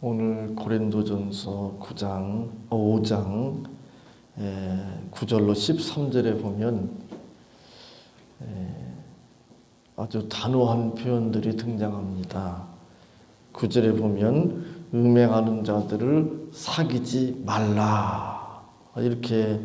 오늘 고린도전서 5장 9절로 13절에 보면 아주 단호한 표현들이 등장합니다. 9절에 보면 음행하는 자들을 사귀지 말라 이렇게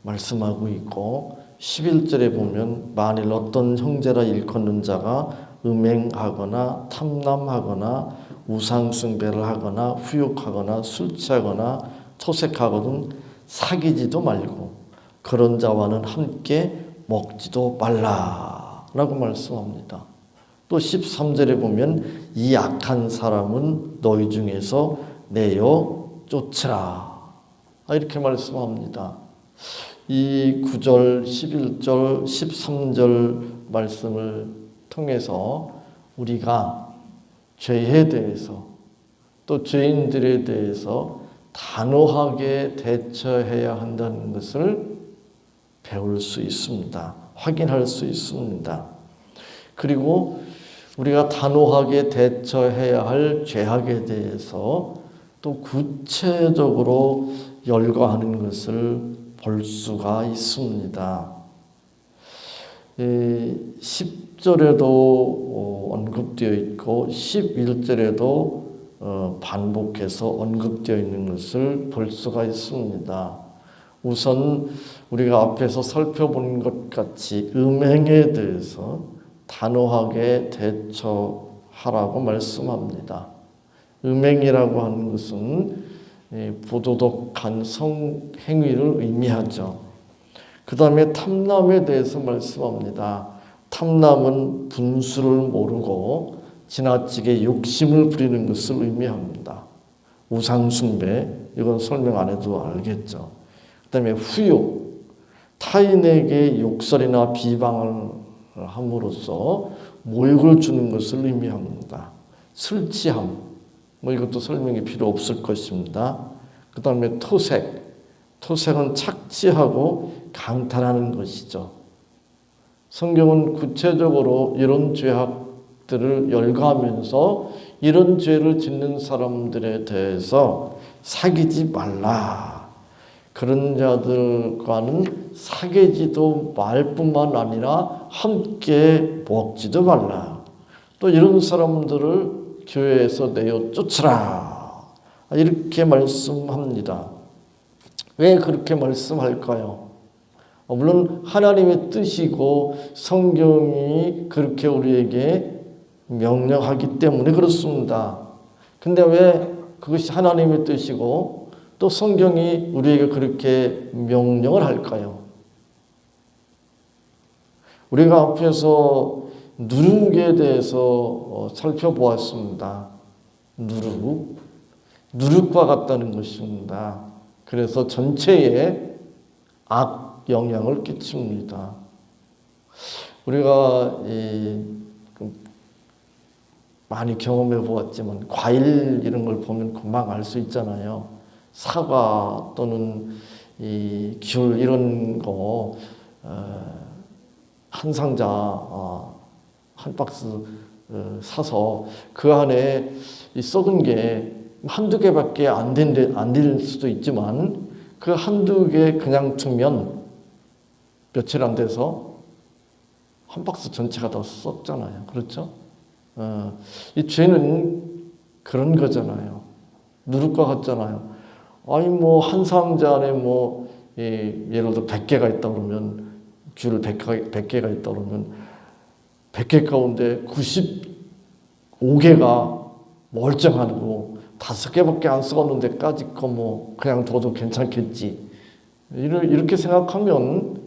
말씀하고 있고, 11절에 보면 만일 어떤 형제라 일컫는 자가 음행하거나 탐남하거나 우상숭배를 하거나 후욕하거나 술 취하거나 토색하거든 사귀지도 말고 그런 자와는 함께 먹지도 말라라고 말씀합니다. 또 13절에 보면 이 악한 사람은 너희 중에서 내어 쫓으라 이렇게 말씀합니다. 이 9절, 11절, 13절 말씀을 통해서 우리가 죄에 대해서 또 죄인들에 대해서 단호하게 대처해야 한다는 것을 배울 수 있습니다. 확인할 수 있습니다. 그리고 우리가 단호하게 대처해야 할 죄악에 대해서 또 구체적으로 열거하는 것을 볼 수가 있습니다. 10절에도 언급되어 있고 11절에도 반복해서 언급되어 있는 것을 볼 수가 있습니다. 우선 우리가 앞에서 살펴본 것 같이 음행에 대해서 단호하게 대처하라고 말씀합니다. 음행이라고 하는 것은 부도덕한 성행위를 의미하죠. 그 다음에 탐남에 대해서 말씀합니다. 탐남은 분수를 모르고 지나치게 욕심을 부리는 것을 의미합니다. 우상숭배, 이건 설명 안 해도 알겠죠. 그 다음에 후욕, 타인에게 욕설이나 비방을 함으로써 모욕을 주는 것을 의미합니다. 술 취함, 이것도 설명이 필요 없을 것입니다. 그 다음에 토색은 착취하고 강탈하는 것이죠. 성경은 구체적으로 이런 죄악들을 열거하면서 이런 죄를 짓는 사람들에 대해서 사귀지 말라, 그런 자들과는 사귀지도 말 뿐만 아니라 함께 먹지도 말라, 또 이런 사람들을 교회에서 내어 쫓으라 이렇게 말씀합니다. 왜 그렇게 말씀할까요? 물론 하나님의 뜻이고 성경이 그렇게 우리에게 명령하기 때문에 그렇습니다. 근데 왜 그것이 하나님의 뜻이고 또 성경이 우리에게 그렇게 명령을 할까요? 우리가 앞에서 누룩에 대해서 살펴보았습니다. 누룩과 같다는 것입니다. 그래서 전체에 악 영향을 끼칩니다. 우리가 많이 경험해 보았지만 과일 이런 걸 보면 금방 알 수 있잖아요. 사과 또는 귤 이런 거 한 상자 한 박스 사서 그 안에 썩은 게 한두 개밖에 안 될 수도 있지만 그 한두 개 그냥 두면 며칠 안 돼서 한 박스 전체가 다 썩잖아요. 그렇죠? 이 죄는 그런 거잖아요. 누룩과 같잖아요. 아니 한 상자 안에 예를 들어 100개가 있다 그러면 귤 100개가 있다 그러면 100개 가운데 95개가 멀쩡하고 5개밖에 안 썩었는데 까짓 거 그냥 둬도 괜찮겠지, 이렇게 생각하면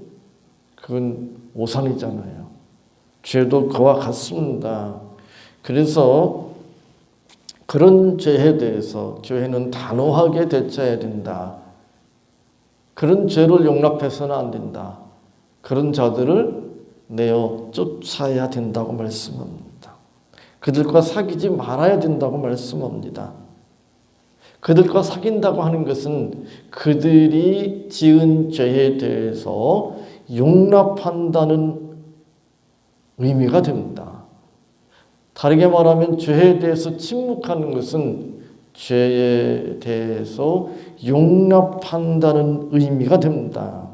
그건 오산이잖아요. 죄도 그와 같습니다. 그래서 그런 죄에 대해서 교회는 단호하게 대처해야 된다. 그런 죄를 용납해서는 안 된다. 그런 자들을 내어 쫓아야 된다고 말씀합니다. 그들과 사귀지 말아야 된다고 말씀합니다. 그들과 사귄다고 하는 것은 그들이 지은 죄에 대해서 용납한다는 의미가 됩니다. 다르게 말하면 죄에 대해서 침묵하는 것은 죄에 대해서 용납한다는 의미가 됩니다.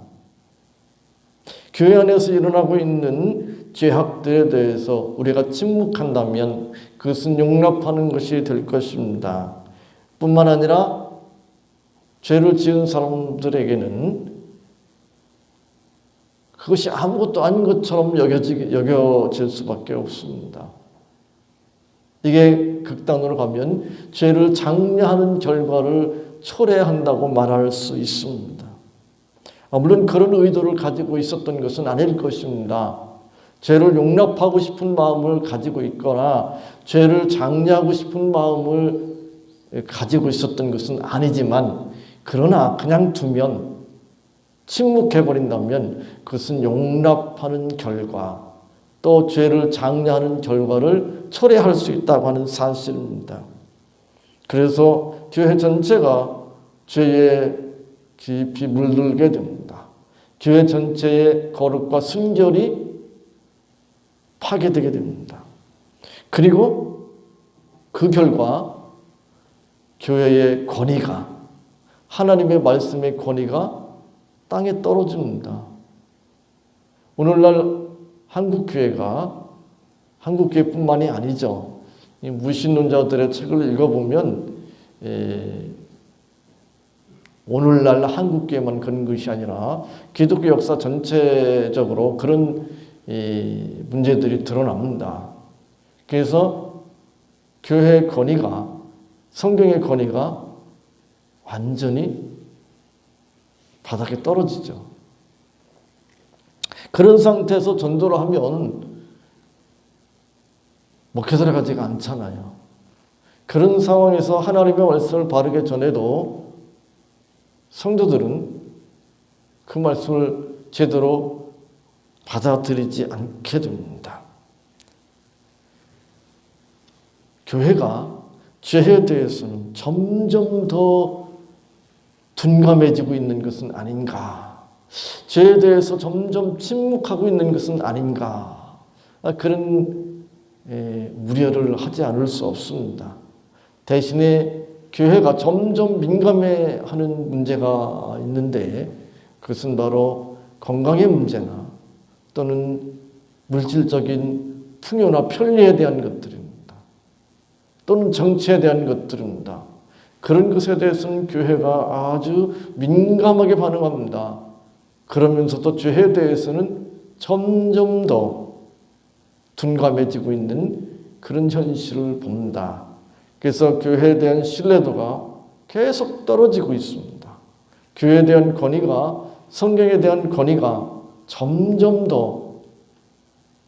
교회 안에서 일어나고 있는 죄악들에 대해서 우리가 침묵한다면 그것은 용납하는 것이 될 것입니다. 뿐만 아니라 죄를 지은 사람들에게는 그것이 아무것도 아닌 것처럼 여겨질 수밖에 없습니다. 이게 극단으로 가면 죄를 장려하는 결과를 초래한다고 말할 수 있습니다. 물론 그런 의도를 가지고 있었던 것은 아닐 것입니다. 죄를 용납하고 싶은 마음을 가지고 있거나 죄를 장려하고 싶은 마음을 가지고 있었던 것은 아니지만, 그러나 그냥 두면, 침묵해버린다면 그것은 용납하는 결과, 또 죄를 장려하는 결과를 초래할 수 있다고 하는 사실입니다. 그래서 교회 전체가 죄에 깊이 물들게 됩니다. 교회 전체의 거룩과 순결이 파괴되게 됩니다. 그리고 그 결과 교회의 권위가, 하나님의 말씀의 권위가 땅에 떨어집니다. 오늘날 한국교회뿐만이 아니죠. 이 무신론자들의 책을 읽어보면 오늘날 한국교회만 그런 것이 아니라 기독교 역사 전체적으로 그런 문제들이 드러납니다. 그래서 교회의 권위가, 성경의 권위가 완전히 바닥에 떨어지죠. 그런 상태에서 전도를 하면 목회자가 가지가 않잖아요. 그런 상황에서 하나님의 말씀을 바르게 전해도 성도들은 그 말씀을 제대로 받아들이지 않게 됩니다. 교회가 죄에 대해서는 점점 더 둔감해지고 있는 것은 아닌가, 죄에 대해서 점점 침묵하고 있는 것은 아닌가, 그런 우려를 하지 않을 수 없습니다. 대신에 교회가 점점 민감해하는 문제가 있는데, 그것은 바로 건강의 문제나 또는 물질적인 풍요나 편리에 대한 것들입니다. 또는 정치에 대한 것들입니다. 그런 것에 대해서는 교회가 아주 민감하게 반응합니다. 그러면서도 죄에 대해서는 점점 더 둔감해지고 있는 그런 현실을 봅니다. 그래서 교회에 대한 신뢰도가 계속 떨어지고 있습니다. 교회에 대한 권위가, 성경에 대한 권위가 점점 더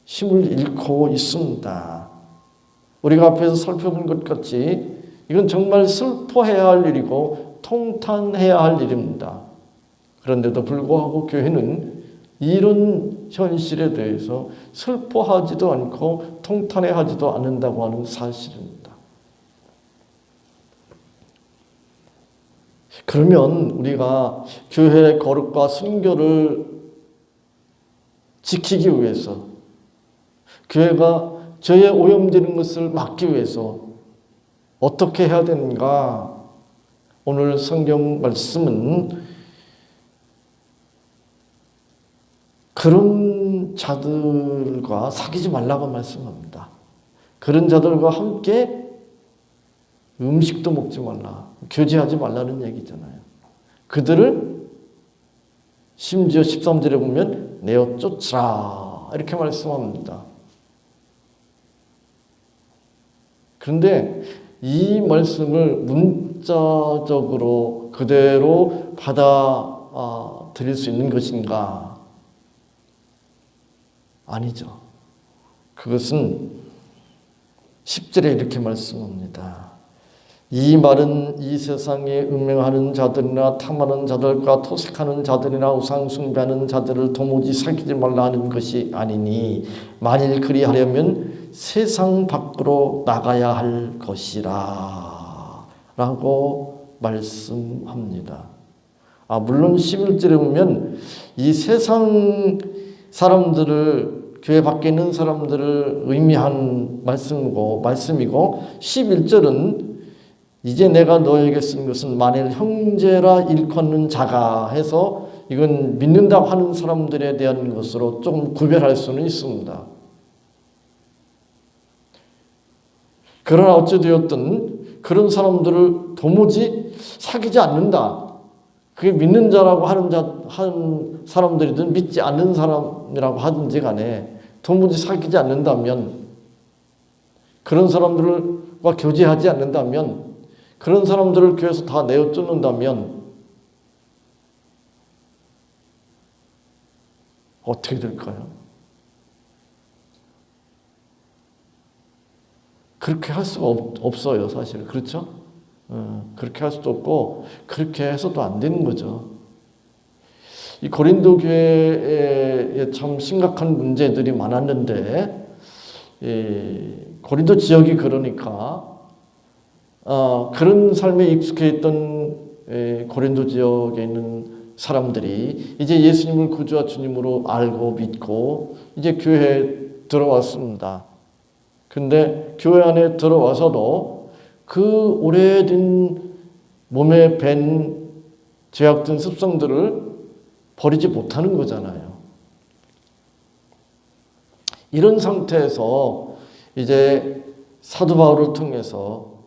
힘을 잃고 있습니다. 우리가 앞에서 살펴본 것 같이 이건 정말 슬퍼해야 할 일이고 통탄해야 할 일입니다. 그런데도 불구하고 교회는 이런 현실에 대해서 슬퍼하지도 않고 통탄해하지도 않는다고 하는 사실입니다. 그러면 우리가 교회의 거룩과 순결을 지키기 위해서, 교회가 죄에 오염되는 것을 막기 위해서 어떻게 해야 되는가? 오늘 성경 말씀은 그런 자들과 사귀지 말라고 말씀합니다. 그런 자들과 함께 음식도 먹지 말라, 교제하지 말라는 얘기잖아요. 그들을 심지어 13절에 보면 내어 쫓으라 이렇게 말씀합니다. 그런데 이 말씀을 문자적으로 그대로 받아들일 수 있는 것인가? 아니죠. 그것은 10절에 이렇게 말씀합니다. 이 말은 이 세상에 음행하는 자들이나 탐하는 자들과 토색하는 자들이나 우상 숭배하는 자들을 도무지 사귀지 말라 하는 것이 아니니 만일 그리하려면 세상 밖으로 나가야 할 것이라 라고 말씀합니다. 물론 11절에 보면 이 세상 사람들을, 교회 밖에 있는 사람들을 의미한 말씀이고 11절은 이제 내가 너에게 쓴 것은 만일 형제라 일컫는 자가 해서 이건 믿는다고 하는 사람들에 대한 것으로 좀 구별할 수는 있습니다. 그러나 어찌되었든 그런 사람들을 도무지 사귀지 않는다. 그게 믿는 자라고 하는 사람들이든 믿지 않는 사람이라고 하든지 간에 도무지 사귀지 않는다면, 그런 사람들과 교제하지 않는다면, 그런 사람들을 교회에서 다 내어 쫓는다면 어떻게 될까요? 그렇게 할 수가 없어요, 사실. 그렇죠? 그렇게 할 수도 없고 그렇게 해서도 안 되는 거죠. 이 고린도 교회에 참 심각한 문제들이 많았는데, 고린도 지역이 그러니까 그런 삶에 익숙해 있던 고린도 지역에 있는 사람들이 이제 예수님을 구주와 주님으로 알고 믿고 이제 교회에 들어왔습니다. 근데 교회 안에 들어와서도 그 오래된 몸에 밴 죄악된 습성들을 버리지 못하는 거잖아요. 이런 상태에서 이제 사도 바울을 통해서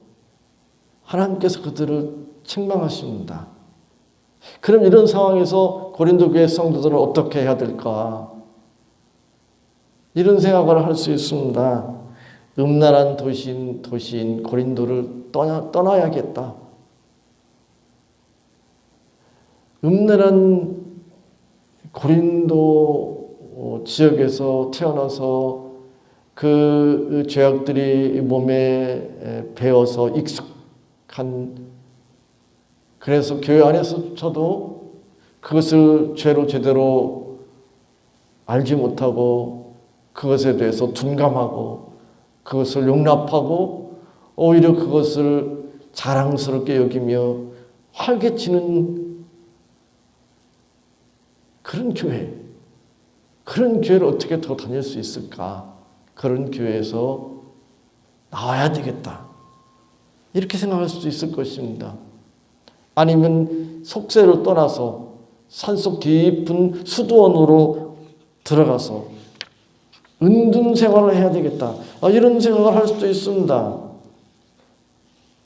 하나님께서 그들을 책망하십니다. 그럼 이런 상황에서 고린도 교회 성도들은 어떻게 해야 될까? 이런 생각을 할 수 있습니다. 음란한 도시인 고린도를 떠나야겠다. 음란한 고린도 지역에서 태어나서 그 죄악들이 몸에 배어서 익숙한, 그래서 교회 안에서도 그것을 죄로 제대로 알지 못하고 그것에 대해서 둔감하고 그것을 용납하고 오히려 그것을 자랑스럽게 여기며 활개치는 그런 교회, 그런 교회를 어떻게 더 다닐 수 있을까? 그런 교회에서 나와야 되겠다. 이렇게 생각할 수도 있을 것입니다. 아니면 속세를 떠나서 산속 깊은 수도원으로 들어가서 은둔 생활을 해야 되겠다. 이런 생각을 할 수도 있습니다.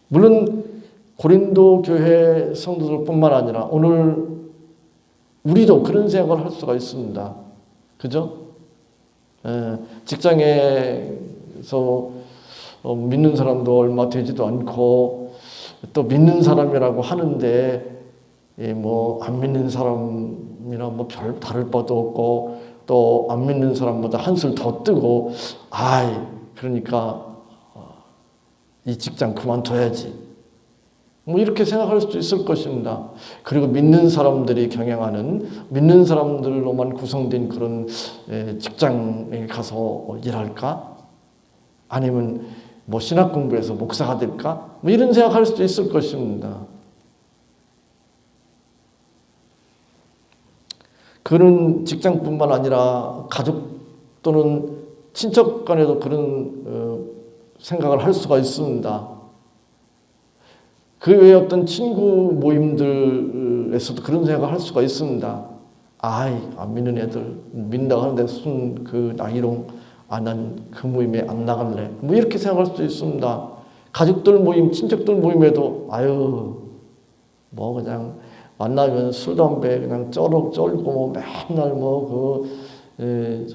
물론 고린도 교회 성도들뿐만 아니라 오늘 우리도 그런 생각을 할 수가 있습니다. 그죠? 직장에서 믿는 사람도 얼마 되지도 않고 또 믿는 사람이라고 하는데 뭐 안 믿는 사람이나 뭐 별 다를 바도 없고 또 안 믿는 사람보다 한술 더 뜨고 그러니까 이 직장 그만둬야지. 뭐 이렇게 생각할 수도 있을 것입니다. 그리고 믿는 사람들이 경영하는 믿는 사람들로만 구성된 그런 직장에 가서 일할까? 아니면 뭐 신학 공부해서 목사가 될까? 뭐 이런 생각할 수도 있을 것입니다. 그런 직장뿐만 아니라 가족 또는 친척 간에도 그런 생각을 할 수가 있습니다. 그 외에 어떤 친구 모임들에서도 그런 생각을 할 수가 있습니다. 안 믿는 애들 믿는다고 하는데 순 그 나이롱 난 그 모임에 안 나갈래. 뭐 이렇게 생각할 수도 있습니다. 가족들 모임, 친척들 모임에도 뭐 그냥 만나면 술 담배 그냥 쩔고 뭐 맨날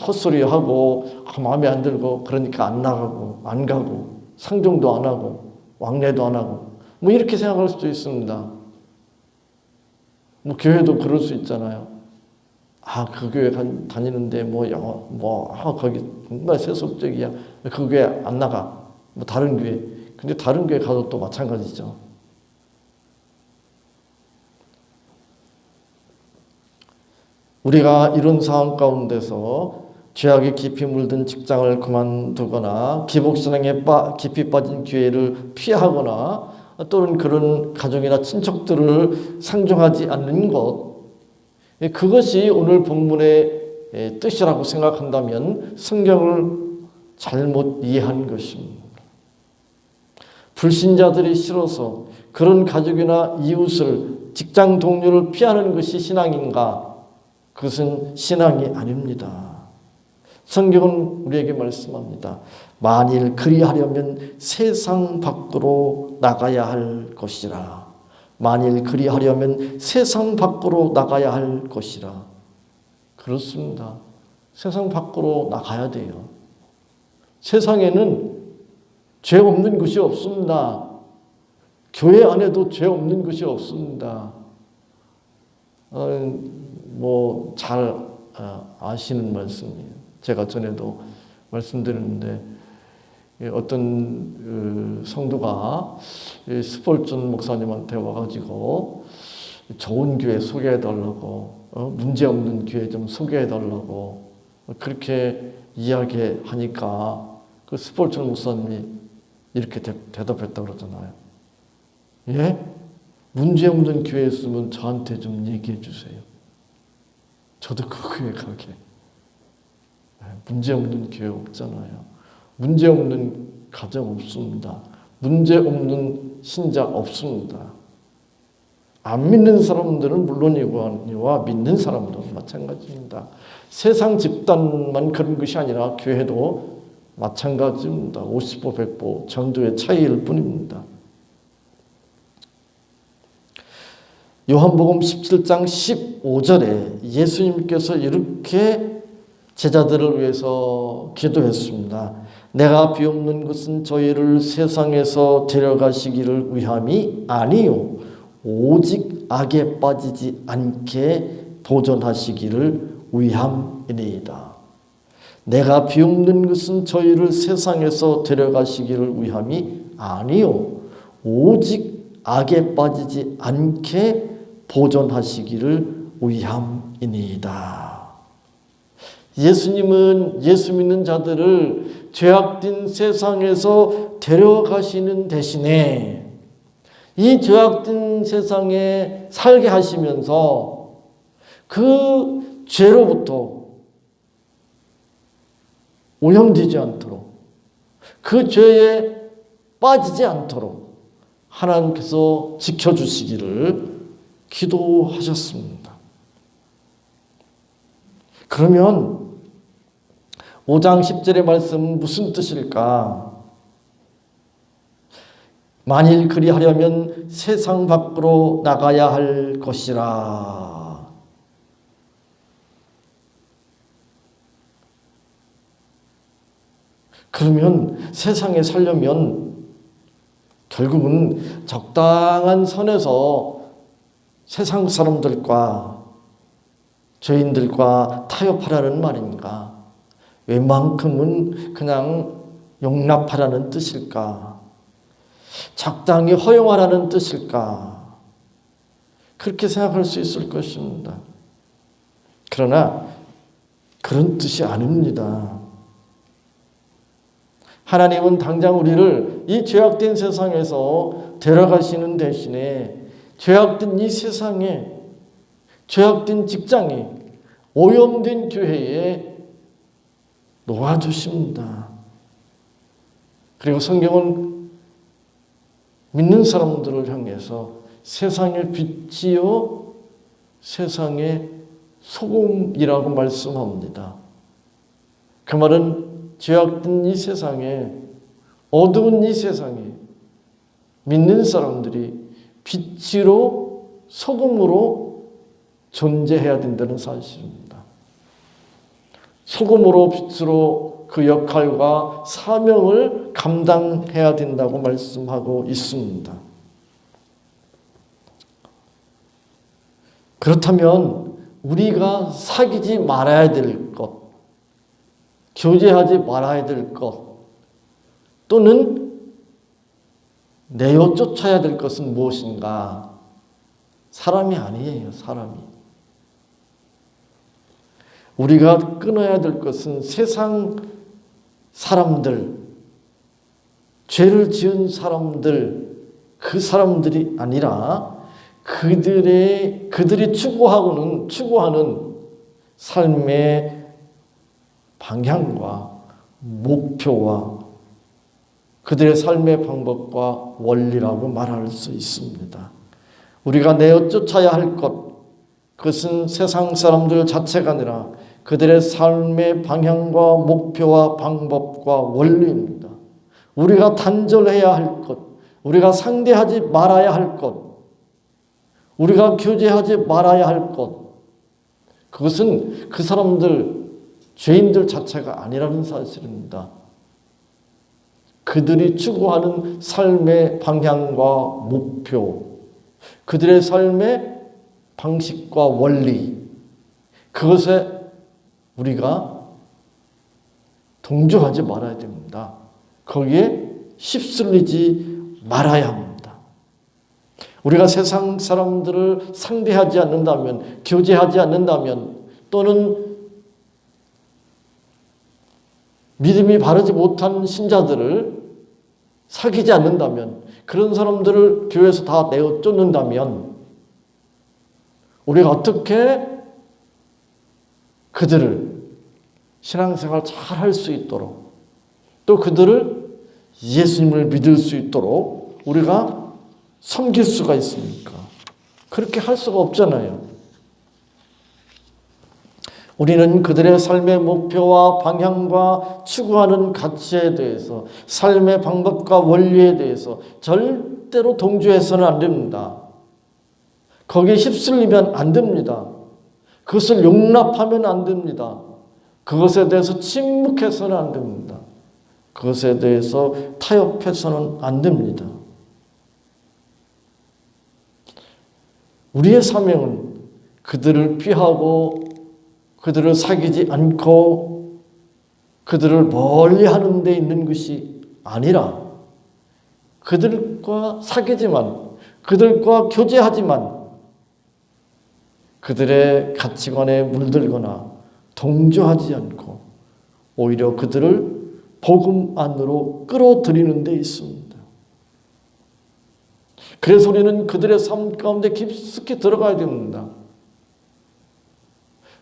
헛소리 하고 마음에 안 들고 그러니까 안 나가고 안 가고 상종도 안 하고 왕래도 안 하고 뭐 이렇게 생각할 수도 있습니다. 뭐 교회도 그럴 수 있잖아요. 그 교회 다니는데 거기 정말 세속적이야. 그 교회 안 나가. 뭐 다른 교회. 근데 다른 교회 가도 또 마찬가지죠. 우리가 이런 상황 가운데서 죄악에 깊이 물든 직장을 그만두거나 기복신앙에 깊이 빠진 교회를 피하거나 또는 그런 가족이나 친척들을 상종하지 않는 것, 그것이 오늘 본문의 뜻이라고 생각한다면 성경을 잘못 이해한 것입니다. 불신자들이 싫어서 그런 가족이나 이웃을, 직장 동료를 피하는 것이 신앙인가? 그것은 신앙이 아닙니다. 성경은 우리에게 말씀합니다. 만일 그리하려면 세상 밖으로 나가야 할 것이라. 만일 그리하려면 세상 밖으로 나가야 할 것이라. 그렇습니다. 세상 밖으로 나가야 돼요. 세상에는 죄 없는 것이 없습니다. 교회 안에도 죄 없는 것이 없습니다. 잘 아시는 말씀이에요. 제가 전에도 말씀드렸는데 어떤 성도가 스폴전 목사님한테 와가지고 좋은 교회 소개해달라고, 문제없는 교회 좀 소개해달라고 그렇게 이야기하니까 그 스폴전 목사님이 이렇게 대답했다고 그러잖아요. 예? 문제없는 교회 있으면 저한테 좀 얘기해 주세요. 저도 그 교회 가게. 문제없는 교회 없잖아요. 문제없는 가정 없습니다. 문제없는 신자 없습니다. 안 믿는 사람들은 물론이거니와 믿는 사람들은 마찬가지입니다. 세상 집단만 그런 것이 아니라 교회도 마찬가지입니다. 50보 100보 정도의 차이일 뿐입니다. 요한복음 17장 15절에 예수님께서 이렇게 제자들을 위해서 기도했습니다. 내가 비옵는 것은 저희를 세상에서 데려가시기를 위함이 아니요 오직 악에 빠지지 않게 보존하시기를 위함이니이다. 내가 비옵는 것은 저희를 세상에서 데려가시기를 위함이 아니요 오직 악에 빠지지 않게 보존하시기를 위함이니이다. 예수님은 예수 믿는 자들을 죄악된 세상에서 데려가시는 대신에 이 죄악된 세상에 살게 하시면서 그 죄로부터 오염되지 않도록, 그 죄에 빠지지 않도록 하나님께서 지켜주시기를 기도하셨습니다. 그러면 5장 10절의 말씀은 무슨 뜻일까? 만일 그리하려면 세상 밖으로 나가야 할 것이라. 그러면 세상에 살려면 결국은 적당한 선에서 세상 사람들과 죄인들과 타협하라는 말인가? 웬만큼은 그냥 용납하라는 뜻일까? 적당히 허용하라는 뜻일까? 그렇게 생각할 수 있을 것입니다. 그러나 그런 뜻이 아닙니다. 하나님은 당장 우리를 이 죄악된 세상에서 데려가시는 대신에 죄악된 이 세상에, 죄악된 직장에, 오염된 교회에 놓아주십니다. 그리고 성경은 믿는 사람들을 향해서 세상의 빛이요 세상의 소금이라고 말씀합니다. 그 말은 죄악된 이 세상에, 어두운 이 세상에 믿는 사람들이 빛으로 소금으로 존재해야 된다는 사실입니다. 소금으로 빛으로 그 역할과 사명을 감당해야 된다고 말씀하고 있습니다. 그렇다면 우리가 사귀지 말아야 될 것, 교제하지 말아야 될 것, 또는 내어 쫓아야 될 것은 무엇인가? 사람이 아니에요, 사람이. 우리가 끊어야 될 것은 세상 사람들, 죄를 지은 사람들, 그 사람들이 아니라 그들이 추구하는 삶의 방향과 목표와 그들의 삶의 방법과 원리라고 말할 수 있습니다. 우리가 내어 쫓아야 할 것, 그것은 세상 사람들 자체가 아니라 그들의 삶의 방향과 목표와 방법과 원리입니다. 우리가 단절해야 할 것, 우리가 상대하지 말아야 할 것, 우리가 교제하지 말아야 할 것, 그것은 그 사람들, 죄인들 자체가 아니라는 사실입니다. 그들이 추구하는 삶의 방향과 목표, 그들의 삶의 방식과 원리, 그것에 우리가 동조하지 말아야 됩니다. 거기에 휩쓸리지 말아야 합니다. 우리가 세상 사람들을 상대하지 않는다면, 교제하지 않는다면, 또는 믿음이 바르지 못한 신자들을 사귀지 않는다면, 그런 사람들을 교회에서 다 내어 쫓는다면 우리가 어떻게 그들을 신앙생활 잘 할 수 있도록, 또 그들을 예수님을 믿을 수 있도록 우리가 섬길 수가 있습니까? 그렇게 할 수가 없잖아요. 우리는 그들의 삶의 목표와 방향과 추구하는 가치에 대해서, 삶의 방법과 원리에 대해서 절대로 동조해서는 안 됩니다. 거기에 휩쓸리면 안 됩니다. 그것을 용납하면 안 됩니다. 그것에 대해서 침묵해서는 안 됩니다. 그것에 대해서 타협해서는 안 됩니다. 우리의 사명은 그들을 피하고 그들을 사귀지 않고 그들을 멀리 하는 데 있는 것이 아니라 그들과 사귀지만, 그들과 교제하지만 그들의 가치관에 물들거나 동조하지 않고 오히려 그들을 복음 안으로 끌어들이는 데 있습니다. 그래서 우리는 그들의 삶 가운데 깊숙이 들어가야 됩니다.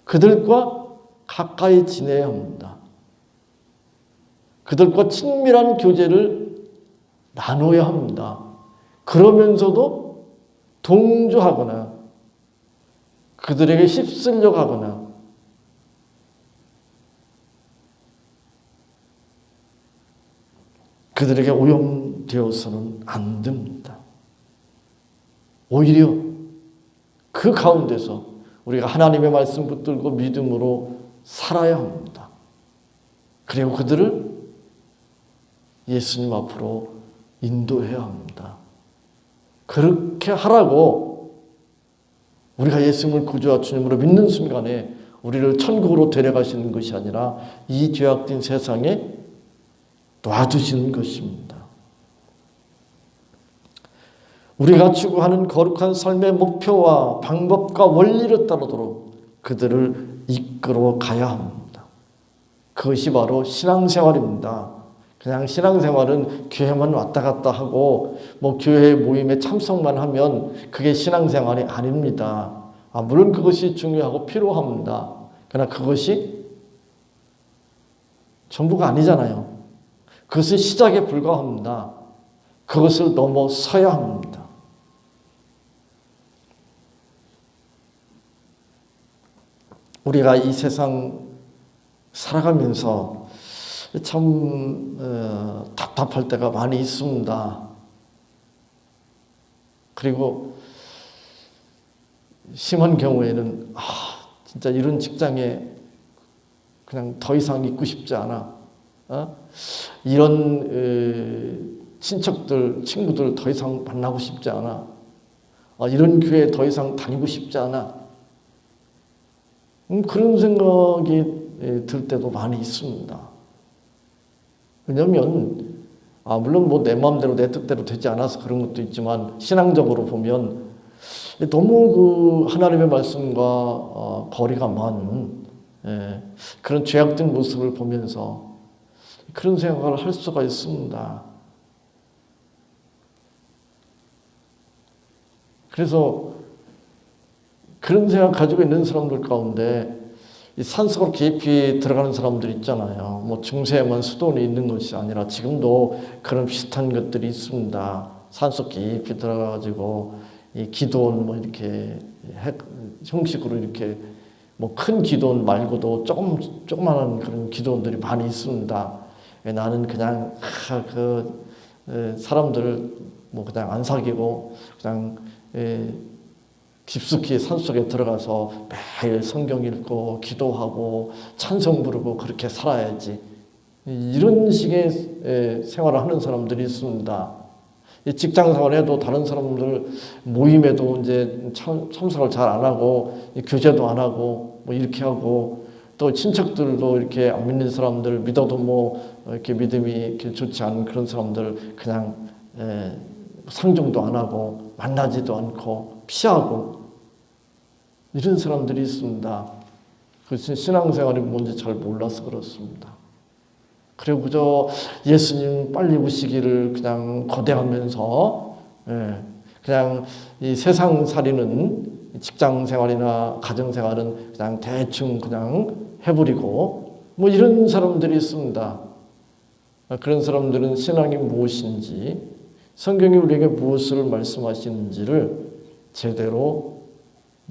그들과 가까이 지내야 합니다. 그들과 친밀한 교제를 나눠야 합니다. 그러면서도 동조하거나 그들에게 휩쓸려 가거나 그들에게 오염되어서는 안 됩니다. 오히려 그 가운데서 우리가 하나님의 말씀 붙들고 믿음으로 살아야 합니다. 그리고 그들을 예수님 앞으로 인도해야 합니다. 그렇게 하라고 우리가 예수님을 구주와 주님으로 믿는 순간에 우리를 천국으로 데려가시는 것이 아니라 이 죄악된 세상에 놔두시는 것입니다. 우리가 추구하는 거룩한 삶의 목표와 방법과 원리를 따르도록 그들을 이끌어 가야 합니다. 그것이 바로 신앙생활입니다. 그냥 신앙생활은 교회만 왔다 갔다 하고 교회 모임에 참석만 하면 그게 신앙생활이 아닙니다. 물론 그것이 중요하고 필요합니다. 그러나 그것이 전부가 아니잖아요. 그것은 시작에 불과합니다. 그것을 넘어서야 합니다. 우리가 이 세상 살아가면서 참 답답할 때가 많이 있습니다. 그리고 심한 경우에는 진짜 이런 직장에 그냥 더 이상 있고 싶지 않아. 이런 친척들, 친구들 더 이상 만나고 싶지 않아. 이런 교회 더 이상 다니고 싶지 않아. 그런 생각이 들 때도 많이 있습니다. 왜냐하면 물론 내 마음대로 내 뜻대로 되지 않아서 그런 것도 있지만 신앙적으로 보면 너무 그 하나님의 말씀과 거리가 먼 그런 죄악된 모습을 보면서 그런 생각을 할 수가 있습니다. 그래서 그런 생각 가지고 있는 사람들 가운데 이 산속으로 깊이 들어가는 사람들 있잖아요. 뭐 중세에만 수도원이 있는 것이 아니라 지금도 그런 비슷한 것들이 있습니다. 산속 깊이 들어가가지고 이 기도원 뭐 이렇게 형식으로 이렇게 뭐 큰 기도원 말고도 조그마한 그런 기도원들이 많이 있습니다. 나는 그냥 사람들을 뭐 그냥 안 사귀고 그냥 깊숙이 산속에 들어가서 매일 성경 읽고 기도하고 찬송 부르고 그렇게 살아야지. 이런 식의 생활을 하는 사람들이 있습니다. 직장 생활에도 다른 사람들 모임에도 이제 참석을 잘 안 하고 교제도 안 하고 뭐 이렇게 하고 또 친척들도 이렇게 안 믿는 사람들 믿어도 뭐 이렇게 믿음이 이렇게 좋지 않은 그런 사람들 그냥 상종도 안 하고 만나지도 않고 피하고 이런 사람들이 있습니다. 그것은 신앙생활이 뭔지 잘 몰라서 그렇습니다. 그리고 그저 예수님 빨리 오시기를 그냥 거대하면서 그냥 이 세상살이는 직장생활이나 가정생활은 그냥 대충 그냥 해버리고 뭐 이런 사람들이 있습니다. 그런 사람들은 신앙이 무엇인지 성경이 우리에게 무엇을 말씀하시는지를 제대로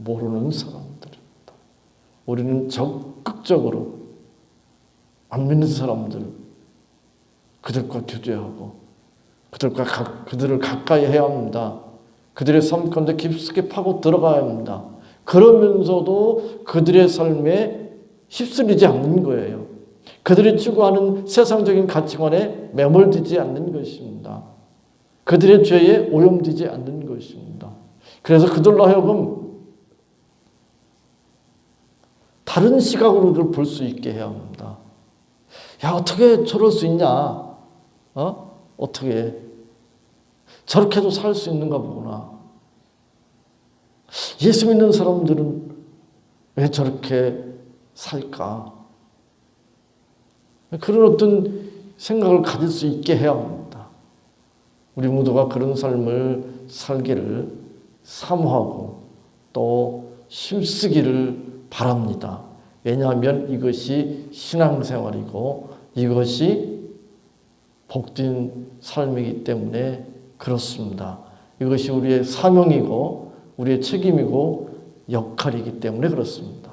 모르는 사람들입니다. 우리는 적극적으로 안 믿는 사람들, 그들과 교제하고 그들을 가까이 해야 합니다. 그들의 삶 가운데 깊숙이 파고 들어가야 합니다. 그러면서도 그들의 삶에 휩쓸리지 않는 거예요. 그들이 추구하는 세상적인 가치관에 매몰되지 않는 것입니다. 그들의 죄에 오염되지 않는 것입니다. 그래서 그들로 하여금 다른 시각으로 그걸 볼 수 있게 해야 합니다. 야, 어떻게 저럴 수 있냐? 어떻게 저렇게도 살 수 있는가 보구나. 예수 믿는 사람들은 왜 저렇게 살까? 그런 어떤 생각을 가질 수 있게 해야 합니다. 우리 모두가 그런 삶을 살기를 사모하고 또 힘쓰기를 바랍니다. 왜냐하면 이것이 신앙생활이고 이것이 복된 삶이기 때문에 그렇습니다. 이것이 우리의 사명이고 우리의 책임이고 역할이기 때문에 그렇습니다.